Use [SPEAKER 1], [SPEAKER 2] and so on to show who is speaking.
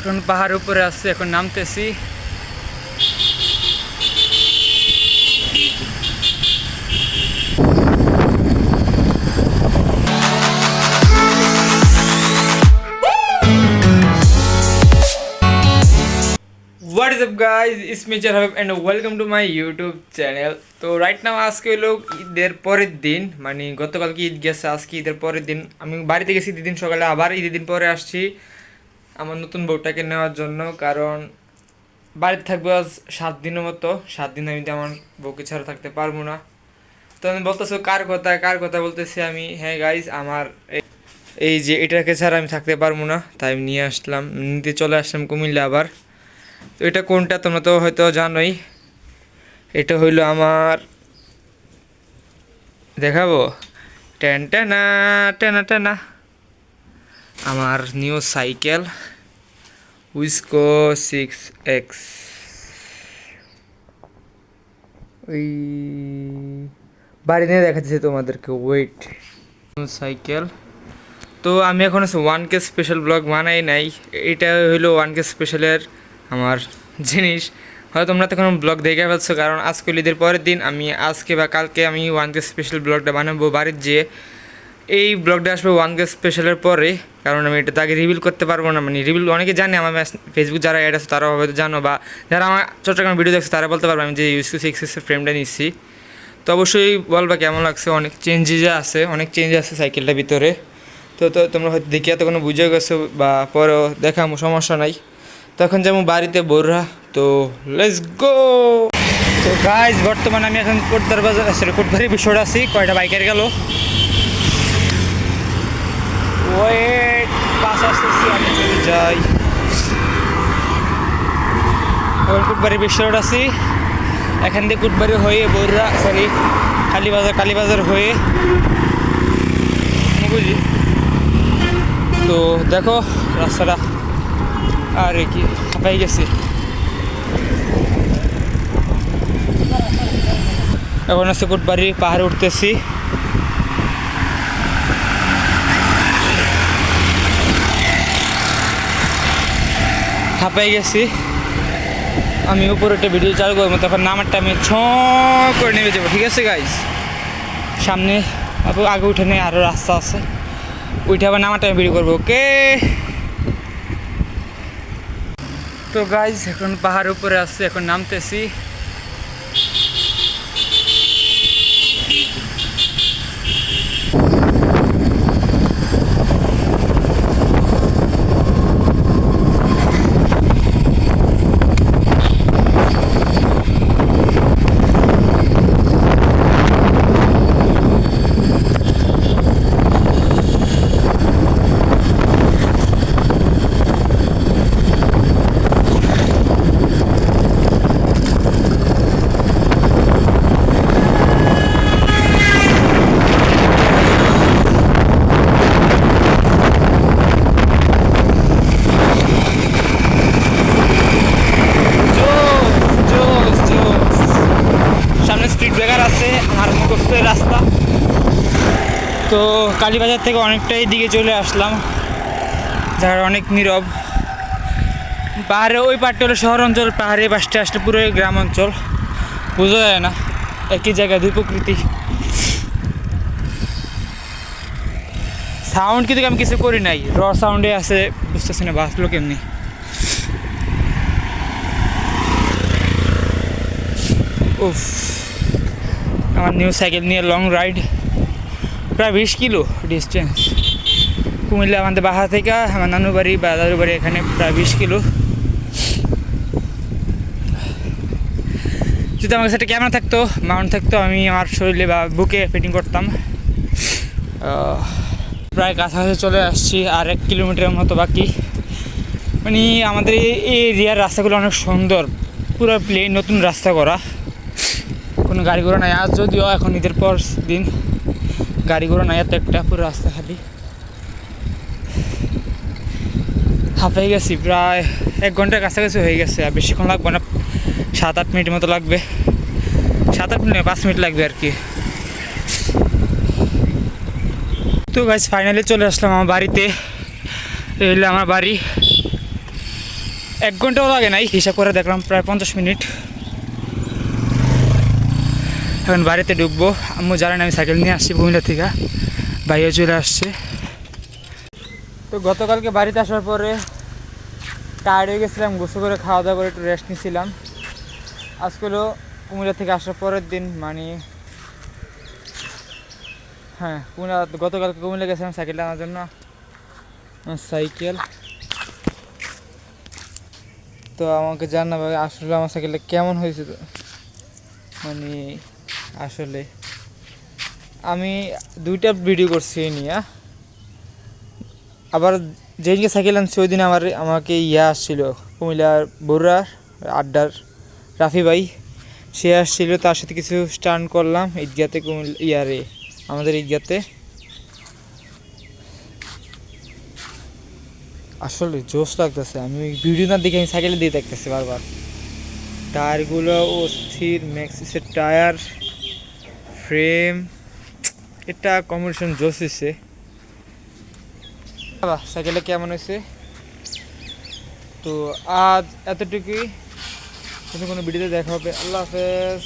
[SPEAKER 1] এখন পাহাড় উপরে আসছে, এখন নামতেছি। What is up guys, it's me Jarhabib and welcome to my YouTube channel. তো রাইট নাও আজকে হলো ঈদের পরের দিন, মানে গতকালকে ঈদ গেছে, আজকে ঈদের পরের দিন। আমি বাড়িতে গেছি ঈদের দিন সকালে, আবার ঈদের দিন পরে আসছি আমার নতুন বউটাকে নেওয়ার জন্য। কারণ বাড়িতে থাকবো আজ 7 দিনের মতো। 7 দিন আমি তো আমার বউকে ছাড়া থাকতে পারবো না। তো আমি বলতেছো কার কথা বলতেছি আমি? হ্যাঁ গাইজ, আমার এই যে এটাকে ছাড়া আমি থাকতে পারবো না, তাই আমি নিতে চলে আসলাম কুমিল্লা আবার। তো এটা কোনটা তোমরা তো হয়তো জানোই, এটা হইলো আমার, দেখাবো, টেন টেনা টেনা টেনা, আমার নিউ সাইকেল উইসকো 6X। ওই বাড়ি নিয়ে দেখাচ্ছি তোমাদেরকে, ওয়েট। New cycle. তো আমি এখন 1K স্পেশাল ব্লগ বানাই নাই, এটা হইলো 1K স্পেশালের আমার জিনিস। হয়তো তোমরা তখন ব্লগ দেখে ফেলছো, কারণ আজকে ঈদের পরের দিন আমি আজকে বা কালকে আমি 1K স্পেশাল ব্লগটা বানাবো বাড়ির যেয়ে। এই ব্লগটা আসবে 1K স্পেশালের পরে, কারণ আমি এটা আগে রিভিল করতে পারবো না। মানে রিভিল অনেকে জানে, আমার ফেসবুক যারা অ্যাড আছে তারাও হয়তো জানো, বা যারা আমার চট্টগ্রাম ভিডিও দেখছে তারা বলতে পারবে আমি যে ইউসকো 6X ফ্রেমটা নিচ্ছি। তো অবশ্যই বলবা কেমন লাগছে। অনেক চেঞ্জ আছে সাইকেলটার ভিতরে। তো তোমরা হয়তো দেখিয়া তো কোনো বুঝে গেছো, বা পরেও দেখামো, সমস্যা নাই। তখন যেমন বাড়িতে বোররা, তো লেটস গো। তো গাইজ বর্তমানে আমি এখন কোটবাড়ি বিষয়টা আছি, কয়টা বাইকের গেল, ওয়েট বাস আসতেছি, আমি চলে যাই। এখন কোটবাড়ি বিষয়টা আছি, এখান থেকে কোটবাড়ি হয়ে বোররা, সরি কালীবাজার হয়ে বুঝি। তো দেখো রাস্তাটা, আরে কি হাঁপাই গেছি। এখন আছে কোটবাড়ি পাহাড়ে উঠতেছি। হাঁপাই গেছি, আমি উপরে একটা ভিডিও চালু করবো, তখন নামারটা আমি ছ করে নেমে যাবো। ঠিক আছে গাইজ, সামনে আগে উঠে নেই, আরও রাস্তা আছে, উঠে আবার নামারটা আমি ভিডিও করবো, ওকে। তো গাইজ এখন পাহাড় উপরে আসছে, এখন নামতেছি। আমার মুখস্থ রাস্তা। তো কালীবাজার থেকে অনেকটাই দিকে চলে আসলাম, যারা অনেক নীরব। পাহাড়ে ওই পাশটা হলো শহর অঞ্চল, পাহাড়ে পাশটা আসলে পুরো গ্রাম অঞ্চল, বোঝা যায় না, একই জায়গায় দুই প্রকৃতি। সাউন্ড কিন্তু আমি কিছু করি নাই, র সাউন্ডে আছে, বুঝতেছি না বাঁচলো কেমনি। উফ, আমার নিউ সাইকেল নিয়ে লং রাইড, প্রায় 20 কিলো ডিস্টেন্স। কুমিল্লা আমাদের বাসা থেকে আমার নানু বাড়ি বা দাদুর বাড়ি এখানে প্রায় 20 কিলো। যদি আমার কাছে একটা ক্যামেরা থাকতো, মাউন্ট থাকতো, আমি আমার শরীরে বা বুকে ফিটিং করতাম। প্রায় কাছাকাছি চলে আসছি, আর 1 কিলোমিটারের মতো বাকি। মানে আমাদের এই এরিয়ার রাস্তাগুলো অনেক সুন্দর, পুরো প্লেন, নতুন রাস্তা করা, কোনো গাড়ি ঘোড়া নাই। আজ যদিও এখন ঈদের পর দিন গাড়ি ঘোড়া নাই, এত একটা পুরো রাস্তা খালি। হাঁপাই গেছি, প্রায় 1 ঘন্টার কাছাকাছি হয়ে গেছে, আর বেশিক্ষণ লাগবে না, 7-8 মিনিটের মতো লাগবে। 7-8 মিনিট, 5 মিনিট লাগবে আর কি। তো গাইস ফাইনালি চলে আসলাম আমার বাড়িতে। এই হলো আমার বাড়ি।
[SPEAKER 2] 1 ঘন্টাও লাগে নাই, হিসাব করে দেখলাম প্রায় 50 মিনিট। এখন বাড়িতে ঢুকবো। আম্মু জানেন আমি সাইকেল নিয়ে আসছি কুমিল্লা থেকে, ভাইও চলে আসছে। তো গতকালকে বাড়িতে আসার পরে টায়ার্ড হয়ে গেছিলাম, গোসল করে খাওয়া দাওয়া করে একটু রেস্ট নিয়েছিলাম। আজকে হলো কুমিল্লা থেকে আসার পরের দিন, মানে হ্যাঁ কুমিল্লা, গতকালকে কুমিল্লা গেছিলাম সাইকেলটা আনার জন্য, সাইকেল। তো আমাকে জানাবে আসলে আমার সাইকেলটা কেমন হয়েছে। মানে আসলে আমি 2টা ভিডিও করছি এই নিয়ে। আবার যেদিনকে সাইকেল আনছি ওই দিন আমাকে আসছিল কুমিল্লার বড়ুয়ার আড্ডার রাফি ভাই, সে আসছিল, তার সাথে কিছু স্টান্ট করলাম ঈদগাতে, আমাদের ঈদগাতে। আসলে জোশ লাগতেছে, আমি ওই ভিডিও না দেখে আমি সাইকেলে দিয়ে দেখতেছি বারবার। টায়ারগুলো অস্থির, ম্যাক্সিসের টায়ার, ফ্রেম, এটা কম্বিনেশন জোশ হয়েছে। সাইকেলটা কেমন হয়েছে। তো আজ এতটুকুই, কোনো ভিডিওতে দেখা হবে। আল্লাহ হাফেজ।